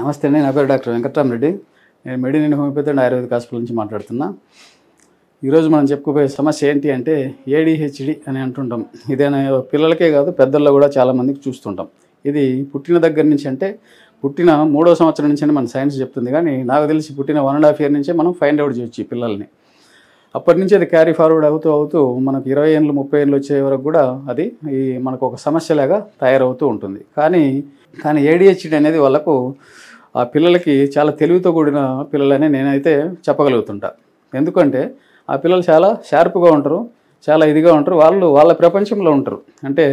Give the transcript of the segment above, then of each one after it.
నమస్తే అండి. నా పేరు డాక్టర్ వెంకట్రామరెడ్డి. నేను మెడినల్ హోమియోపతి అండ్ ఆయుర్వేదిక్ హాస్పిటల్ నుంచి మాట్లాడుతున్నా. ఈరోజు మనం చెప్పుకోబోయే సమస్య ఏంటి అంటే ఏడీహెచ్డి అని అంటుంటాం. ఇదేనా పిల్లలకే కాదు పెద్దల్లో కూడా చాలామందికి చూస్తుంటాం. ఇది పుట్టిన దగ్గర నుంచి అంటే పుట్టిన 3వ సంవత్సరం నుంచి మన సైన్స్ చెప్తుంది. కానీ నాకు తెలిసి పుట్టిన 1.5 ఇయర్ నుంచే మనం ఫైండ్ అవుట్ చేయొచ్చు ఈ పిల్లల్ని. అప్పటి నుంచి అది క్యారీ ఫార్వర్డ్ అవుతూ మనకు 20 ఏళ్ళు 30 ఏళ్ళు వచ్చే వరకు కూడా అది మనకు ఒక సమస్యలాగా తయారవుతూ ఉంటుంది. కానీ ఏడీహెచ్డి అనేది వాళ్ళకు ఆ పిల్లలకి చాలా తెలివితో కూడిన పిల్లలని నేనైతే చెప్పగలుగుతుంటా. ఎందుకంటే ఆ పిల్లలు చాలా షార్ప్గా ఉంటారు, చాలా ఇదిగా ఉంటారు, వాళ్ళ ప్రపంచంలో ఉంటారు. అంటే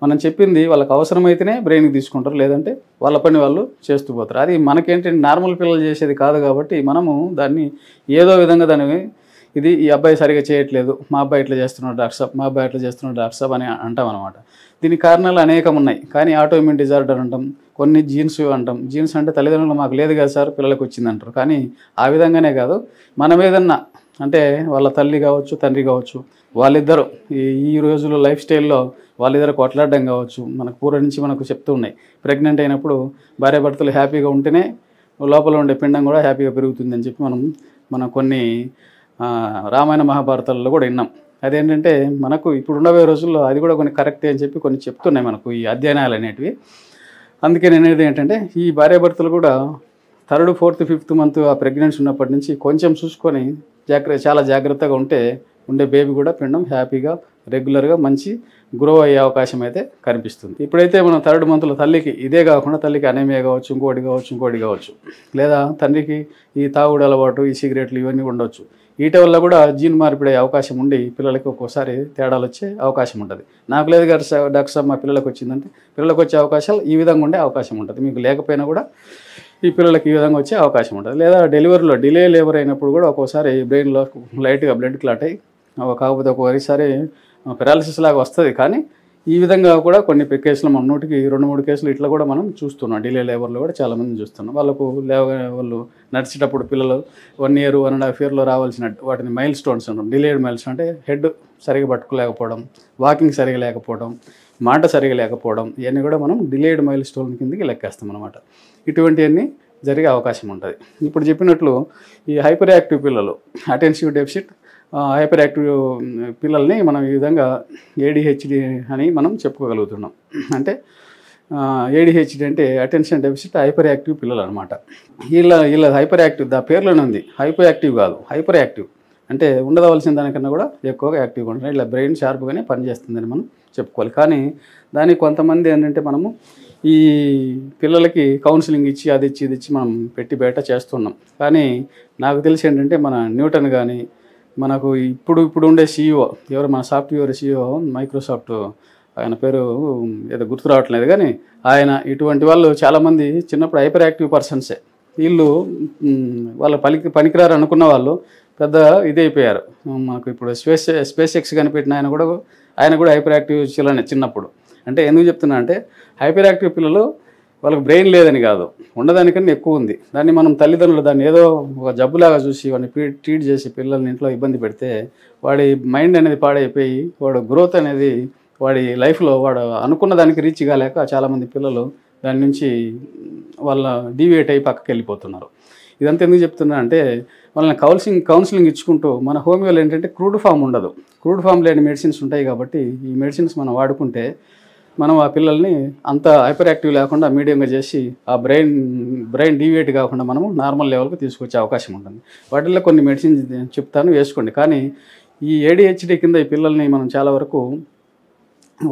మనం చెప్పింది వాళ్ళకి అవసరమైతేనే బ్రెయిన్కి తీసుకుంటారు, లేదంటే వాళ్ళ పని వాళ్ళు చేస్తూ పోతారు. అది మనకేంటంటే నార్మల్ పిల్లలు చేసేది కాదు కాబట్టి మనము దాన్ని ఏదో విధంగా ఈ అబ్బాయి సరిగా చేయట్లేదు, మా అబ్బాయి ఇట్లా చేస్తున్నాడు డాక్టర్ సాబ్, మా అబ్బాయి ఇట్లా చేస్తున్నాడు డాక్టర్ సాబ్ అని అంటాం అనమాట. దీనికి కారణాలు అనేకం ఉన్నాయి. కానీ ఆటోఇమ్యూన్ డిజార్డర్ అంటాం, కొన్ని జీన్స్ అంటాం. జీన్స్ అంటే తల్లిదండ్రులు మాకు లేదు కదా సార్ పిల్లలకు వచ్చిందంటారు. కానీ ఆ విధంగానే కాదు, మనం ఏదన్నా అంటే వాళ్ళ తల్లి కావచ్చు, తండ్రి కావచ్చు, వాళ్ళిద్దరూ ఈ రోజుల్లో లైఫ్ స్టైల్లో వాళ్ళిద్దరు కొట్లాడడం కావచ్చు, మనకు పూర్వం నుంచి మనకు చెప్తూ ఉన్నాయి. ప్రెగ్నెంట్ అయినప్పుడు భార్యాభర్తలు హ్యాపీగా ఉంటేనే లోపల ఉండే పిండం కూడా హ్యాపీగా పెరుగుతుందని చెప్పి మనం కొన్ని రామాయణ మహాభారతాలలో కూడా విన్నాం. అదేంటంటే మనకు ఇప్పుడు ఉండబోయే రోజుల్లో అది కూడా కొన్ని కరెక్టే అని చెప్పి కొన్ని చెప్తున్నాయి మనకు ఈ అధ్యయనాలు అనేటివి. అందుకే నేను అనేది ఏంటంటే ఈ భార్యాభర్తలు కూడా 3rd, 4th, 5th మంత్ ఆ ప్రెగ్నెన్సీ ఉన్నప్పటి నుంచి కొంచెం చూసుకొని చాలా జాగ్రత్తగా ఉండే బేబీ కూడా పిండం హ్యాపీగా రెగ్యులర్గా మంచి గ్రో అయ్యే అవకాశం అయితే కనిపిస్తుంది. ఇప్పుడైతే మనం 3rd మంత్లో తల్లికి ఇదే కాకుండా తల్లికి అనేమియా కావచ్చు, ఇంకోటి కావచ్చు, లేదా తండ్రికి ఈ తాగుడు అలవాటు, ఈ సిగరెట్లు ఇవన్నీ ఉండవచ్చు. వీటి వల్ల కూడా జీన్ మార్పిడే అవకాశం ఉండి పిల్లలకి ఒక్కోసారి తేడాలు వచ్చే అవకాశం ఉంటుంది. నాకు లేదు గారు డాక్టర్ సాబ్ మా పిల్లలకు వచ్చిందంటే పిల్లలకు వచ్చే అవకాశాలు ఈ విధంగా ఉండే అవకాశం ఉంటుంది. మీకు లేకపోయినా కూడా ఈ పిల్లలకి ఈ విధంగా వచ్చే అవకాశం ఉంటుంది. లేదా డెలివరీలో డిలే లేబర్ అయినప్పుడు కూడా ఒక్కోసారి బ్రెయిన్లో లైట్గా బ్లడ్ క్లాట్ అయ్యి కాకపోతే ఒక్కోసారి పెరాలసిస్ లాగా వస్తుంది. కానీ ఈ విధంగా కూడా కొన్ని కేసులు మన 100కి 2-3 కేసులు ఇట్లా కూడా మనం చూస్తున్నాం. డిలే లేబర్లో కూడా చాలామంది చూస్తున్నాం. వాళ్ళు నడిచేటప్పుడు పిల్లలు 1 ఇయర్ 1.5 ఇయర్లో రావాల్సిన వాటిని మైల్ స్టోన్స్ అంటాం. డిలేడ్ మైల్స్ అంటే హెడ్ సరిగా పట్టుకోలేకపోవడం, వాకింగ్ సరిగా లేకపోవడం, మాట సరిగా లేకపోవడం, ఇవన్నీ కూడా మనం డిలేడ్ మైల్ స్టోన్ కిందకి లెక్కేస్తాం అనమాట. ఇటువంటివన్నీ జరిగే అవకాశం ఉంటుంది. ఇప్పుడు చెప్పినట్లు ఈ హైపర్ యాక్టివ్ పిల్లలు, అటెన్సివ్ డెఫిసిట్ హైపర్ యాక్టివ్ పిల్లల్ని మనం ఈ విధంగా ఏడీహెచ్డి అని మనం చెప్పుకోగలుగుతున్నాం. అంటే ఏడీహెచ్డి అంటే అటెన్షన్ డెఫిసిట్ హైపర్ యాక్టివ్ పిల్లలు అనమాట. వీళ్ళ హైపర్ యాక్టివ్ పేర్లోనే ఉంది, హైపర్ యాక్టివ్ కాదు, హైపర్ యాక్టివ్ అంటే ఉండవలసిన దానికన్నా కూడా ఎక్కువగా యాక్టివ్గా ఉంటుంది. ఇలా బ్రెయిన్ షార్ప్గానే పనిచేస్తుందని మనం చెప్పుకోవాలి. కానీ దానికి కొంతమంది ఏంటంటే మనము ఈ పిల్లలకి కౌన్సిలింగ్ ఇచ్చి అది ఇచ్చి మనం పెట్టి బయట చేస్తున్నాం. కానీ నాకు తెలిసి ఏంటంటే మన న్యూటన్ కానీ మనకు ఇప్పుడు ఉండే సీఈఓ ఎవరు, మన సాఫ్ట్వేర్ సీఈఓ మైక్రోసాఫ్ట్, ఆయన పేరు ఏదో గుర్తు రావట్లేదు. కానీ ఆయన ఇటువంటి వాళ్ళు చాలామంది చిన్నప్పుడు హైపర్ యాక్టివ్ పర్సన్సే. వీళ్ళు వాళ్ళ పనికిరారు అనుకున్న వాళ్ళు పెద్ద ఇదైపోయారు. మనకు ఇప్పుడు స్పేస్ ఎక్స్ కనిపెట్టిన ఆయన కూడా హైపర్ యాక్టివ్ చిన్నప్పుడు. అంటే ఎందుకు చెప్తున్నా అంటే హైపర్ యాక్టివ్ పిల్లలు వాళ్ళకి బ్రెయిన్ లేదని కాదు, ఉండదానికన్నా ఎక్కువ ఉంది. దాన్ని మనం తల్లిదండ్రులు దాన్ని ఏదో ఒక జబ్బులాగా చూసి వాడిని ట్రీట్ చేసి పిల్లల్ని ఇంట్లో ఇబ్బంది పెడితే వాడి మైండ్ అనేది పాడైపోయి వాడు గ్రోత్ అనేది వాడి లైఫ్లో వాడు అనుకున్న దానికి రీచ్ కాలేక చాలామంది పిల్లలు దాని నుంచి వాళ్ళ డీవియేట్ అయ్యి పక్కకి వెళ్ళిపోతున్నారు. ఇదంతా ఎందుకు చెప్తున్నా అంటే వాళ్ళని కౌన్సిలింగ్ ఇచ్చుకుంటూ మన హోమియోలో ఏంటంటే క్రూడ్ ఫామ్ ఉండదు. క్రూడ్ ఫామ్ లేని మెడిసిన్స్ ఉంటాయి కాబట్టి ఈ మెడిసిన్స్ మనం వాడుకుంటే మనం ఆ పిల్లల్ని అంత హైపర్ యాక్టివ్ లేకుండా మీడియంగా చేసి ఆ బ్రెయిన్ డీవియేట్ కాకుండా మనము నార్మల్ లెవెల్కి తీసుకొచ్చే అవకాశం ఉంటుంది. వాటిల్లో కొన్ని మెడిసిన్స్ చెప్తాను, వేసుకోండి. కానీ ఈ ఏడీహెచ్డి కింద ఈ పిల్లల్ని మనం చాలా వరకు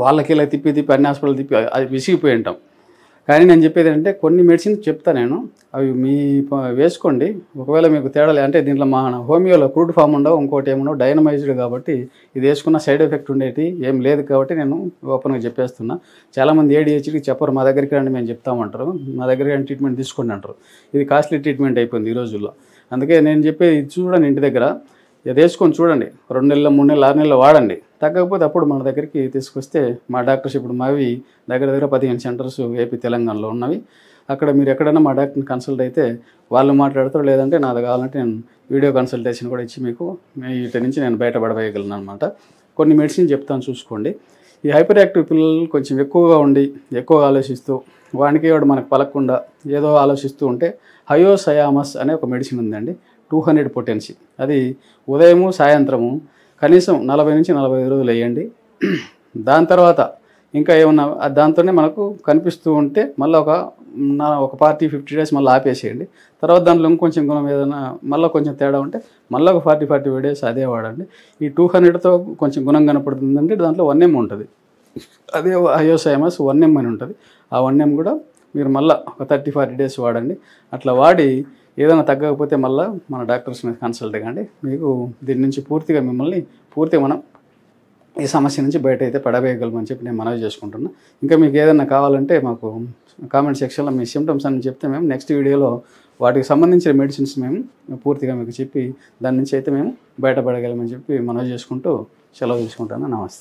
వాళ్ళకి ఇలా తిప్పి అన్ని హాస్పిటల్ తిప్పి అది విసిగిపోయి ఉంటాం. కానీ నేను చెప్పేది ఏంటంటే కొన్ని మెడిసిన్స్ చెప్తా నేను, అవి వేసుకోండి. ఒకవేళ మీకు తేడాలి అంటే దీంట్లో మా హోమియోలో క్రూడ్ ఫామ్ ఉండవు, ఇంకోటి ఏముండవు, డైనమైజ్డ్ కాబట్టి ఇది వేసుకున్న సైడ్ ఎఫెక్ట్ ఉండేది ఏం లేదు కాబట్టి నేను ఓపెన్గా చెప్పేస్తున్నా. చాలామంది ఏడీహెచ్డికి చెప్పరు, మా దగ్గరికి రండి మేము చెప్తామంటారు, మా దగ్గరికి రండి ట్రీట్మెంట్ తీసుకోండి అంటారు. ఇది కాస్ట్లీ ట్రీట్మెంట్ అయిపోయింది ఈ రోజుల్లో. అందుకే నేను చెప్పేది చూడండి, ఇంటి దగ్గర ఇది వేసుకొని చూడండి, 2 నెలలు 3 నెలలు 6 నెలలు వాడండి. తగ్గకపోతే అప్పుడు మన దగ్గరికి తీసుకొస్తే మా డాక్టర్స్ ఇప్పుడు మావి దగ్గర 15 సెంటర్స్ ఏపీ తెలంగాణలో ఉన్నవి. అక్కడ మీరు ఎక్కడైనా మా డాక్టర్ని కన్సల్ట్ అయితే వాళ్ళు మాట్లాడతారు, లేదంటే నాది కావాలంటే నేను వీడియో కన్సల్టేషన్ కూడా ఇచ్చి మీకు వీటి నుంచి నేను బయటపడవేయగలను అనమాట. కొన్ని మెడిసిన్ చెప్తాను చూసుకోండి. ఈ హైపర్ యాక్టివ్ పిల్లలు కొంచెం ఎక్కువగా ఉండి ఎక్కువగా ఆలోచిస్తూ వాడికి వాడు మనకు పలకకుండా ఏదో ఆలోచిస్తూ ఉంటే హయోసయామస్ అనే ఒక మెడిసిన్ ఉందండి, 200 పొటెన్సీ. అది ఉదయము సాయంత్రము కనీసం 40 నుంచి 45 రోజులు వేయండి. దాని తర్వాత ఇంకా ఏమన్నా దాంతోనే మనకు కనిపిస్తూ ఉంటే మళ్ళీ ఒక 40-50 డేస్ మళ్ళీ ఆపేసేయండి. తర్వాత దాంట్లో ఇంకొంచెం గుణం ఏదైనా మళ్ళీ కొంచెం తేడా ఉంటే మళ్ళీ ఒక 40-45 డేస్ అదే వాడండి. ఈ 200తో కొంచెం గుణం కనపడుతుందంటే దాంట్లో 1M ఉంటుంది. అదే హయోసైమస్ 1M అని ఉంటుంది. ఆ 1M కూడా మీరు మళ్ళీ ఒక 30-40 డేస్ వాడండి. అట్లా వాడి ఏదైనా తగ్గకపోతే మళ్ళీ మన డాక్టర్స్ మీద కన్సల్ట్ కండి. మీకు దీని నుంచి పూర్తిగా మనం ఈ సమస్య నుంచి బయట అయితే పడవేయగలమని చెప్పి నేను మనవి చేసుకుంటున్నా. ఇంకా మీకు ఏదైనా కావాలంటే మాకు కామెంట్ సెక్షన్లో మీ సిమ్టమ్స్ అని చెప్తే మేము నెక్స్ట్ వీడియోలో వాటికి సంబంధించిన మెడిసిన్స్ మేము పూర్తిగా మీకు చెప్పి దాని నుంచి అయితే మేము బయటపడగలమని చెప్పి మనవి చేసుకుంటూ సెలవు తీసుకుంటాను. నమస్తే.